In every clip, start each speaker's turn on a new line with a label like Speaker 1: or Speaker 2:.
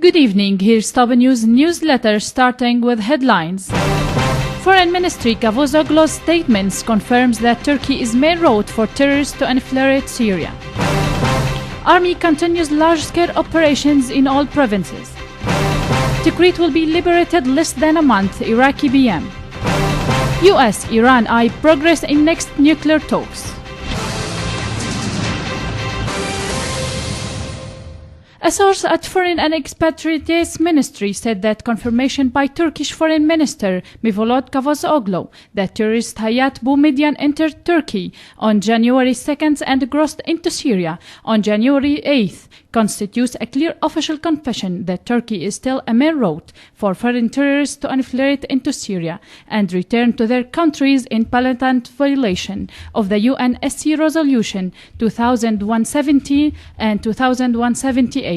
Speaker 1: Good evening, here's Top News newsletter starting with headlines. Foreign Ministry Cavusoglu's statements confirms that Turkey is main route for terrorists to infiltrate Syria. Army continues large-scale operations in all provinces. Tikrit will be liberated less than a month, Iraqi BM. US-Iran eye progress in next nuclear talks. A source at Foreign and Expatriates Ministry said that confirmation by Turkish Foreign Minister Mevlut Cavusoglu that terrorist Hayat Boumediene entered Turkey on January 2nd and crossed into Syria on January 8th constitutes a clear official confession that Turkey is still a main route for foreign terrorists to infiltrate into Syria and return to their countries in blatant violation of the UNSC Resolution 2170 and 2178.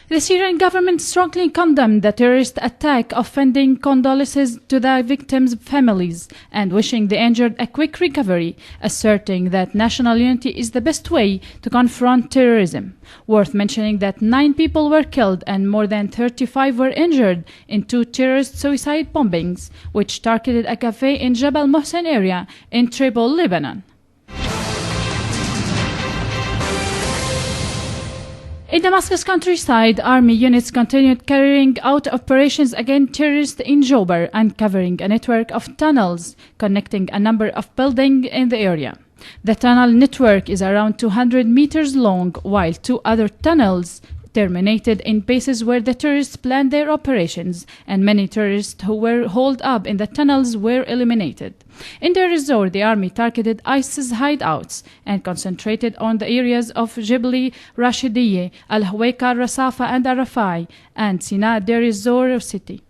Speaker 1: The Syrian government strongly condemned the terrorist attack, offering condolences to the victims' families and wishing the injured a quick recovery, asserting that national unity is the best way to confront terrorism. Worth mentioning that 9 people were killed and more than 35 were injured in 2 terrorist suicide bombings, which targeted a cafe in Jabal Mohsen area in Tripoli, Lebanon. In Damascus countryside, army units continued carrying out operations against terrorists in Jobar, uncovering a network of tunnels connecting a number of buildings in the area. The tunnel network is around 200 meters long, while 2 other tunnels terminated in bases where the terrorists planned their operations, and many terrorists who were holed up in the tunnels were eliminated. In their resort, the army targeted ISIS hideouts and concentrated on the areas of Jibli, Rashidiyeh, Al-Haweka, Rasafa, and Arafai, and Sina Deir ez-Zor city.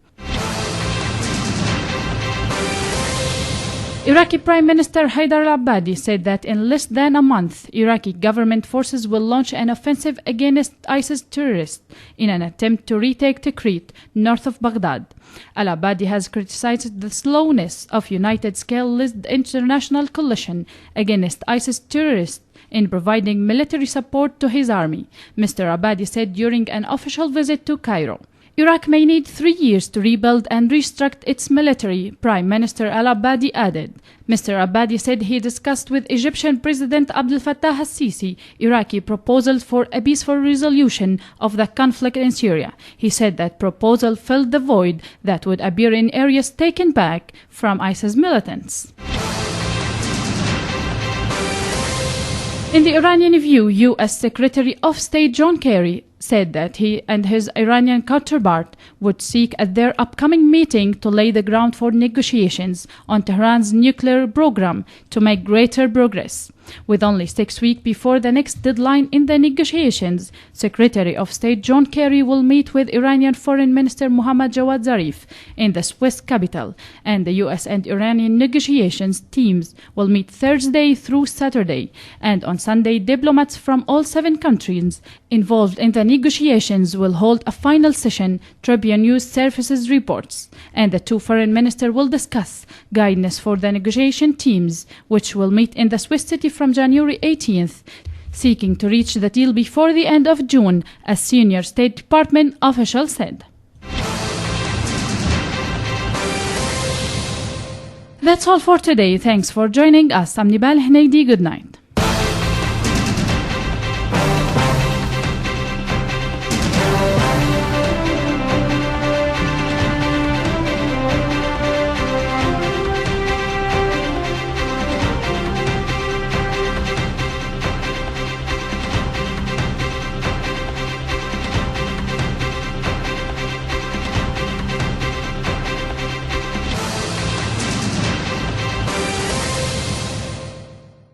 Speaker 1: Iraqi Prime Minister Haider al-Abadi said that in less than a month, Iraqi government forces will launch an offensive against ISIS terrorists in an attempt to retake Tikrit, north of Baghdad. Al-Abadi has criticized the slowness of United-scale-led international coalition against ISIS terrorists in providing military support to his army, Mr. Abadi said during an official visit to Cairo. Iraq may need 3 years to rebuild and restructure its military, Prime Minister al-Abadi added. Mr. Abadi said he discussed with Egyptian President Abdel Fattah al-Sisi Iraqi proposals for a peaceful resolution of the conflict in Syria. He said that proposal filled the void that would appear in areas taken back from ISIS militants. In the Iranian view, U.S. Secretary of State John Kerry said that he and his Iranian counterpart would seek at their upcoming meeting to lay the ground for negotiations on Tehran's nuclear program to make greater progress. With only 6 weeks before the next deadline in the negotiations, Secretary of State John Kerry will meet with Iranian Foreign Minister Mohammad Jawad Zarif in the Swiss capital, and the U.S. and Iranian negotiations teams will meet Thursday through Saturday, and on Sunday diplomats from all 7 countries involved in the negotiations will hold a final session, Tribune News Services reports, and the 2 foreign ministers will discuss guidance for the negotiation teams, which will meet in the Swiss city from January 18th, seeking to reach the deal before the end of June, a senior State Department official said. That's all for today. Thanks for joining us. I'm Nibal Hneidi. Good night.